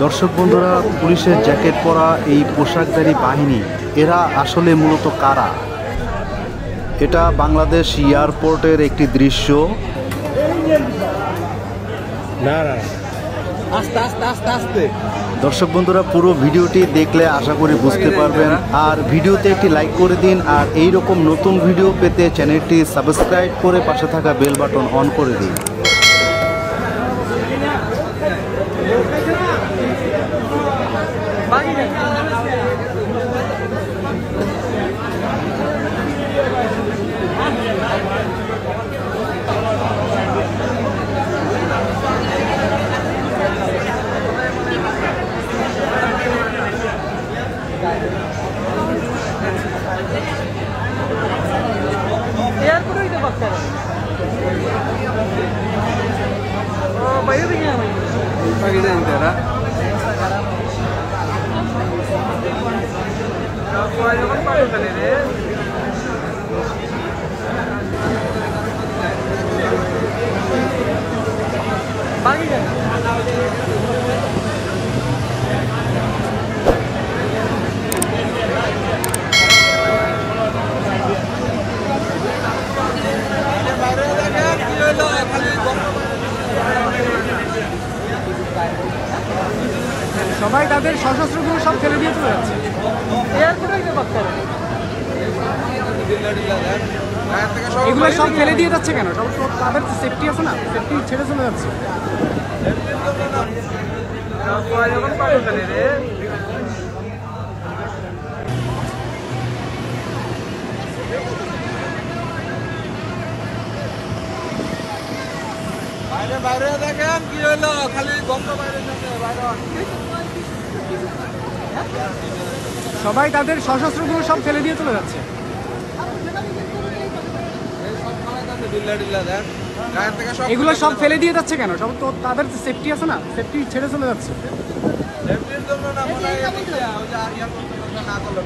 দর্শক বন্ধুরা, পুলিশের জ্যাকেট পরা এই পোশাকধারী বাহিনী এরা আসলে মূলত কারা? এটা বাংলাদেশ এয়ারপোর্টের একটি দৃশ্য। দর্শক বন্ধুরা, পুরো ভিডিওটি দেখলে আশা করি বুঝতে পারবেন। আর ভিডিওতে একটি লাইক করে দিন। আর এই রকম নতুন ভিডিও পেতে চ্যানেলটি সাবস্ক্রাইব করে পাশে থাকা বেল বাটন অন করে দিন। সবাই তাদের সশস্ত্রগুলো সব ফেলে দিয়ে চলে যাচ্ছে। এগুলো সব ফেলে দিয়ে যাচ্ছে কেন? সব তাদের সেফটি আছে না, সেফটি ছেড়ে চলে যাচ্ছে। বাইরে দেখেন কি হলো, খালি গন্ধ বাইরে সবাই তাদের সশস্ত্রগুলো সব ফেলে দিয়ে চলে যাচ্ছে। এগুলো সব ফেলে দিয়ে যাচ্ছে কেন? সব তো তাদের সেফটি আছে না, সেফটি ছেড়ে চলে যাচ্ছে। সেফটির জন্য না, মনে হয় না করলো।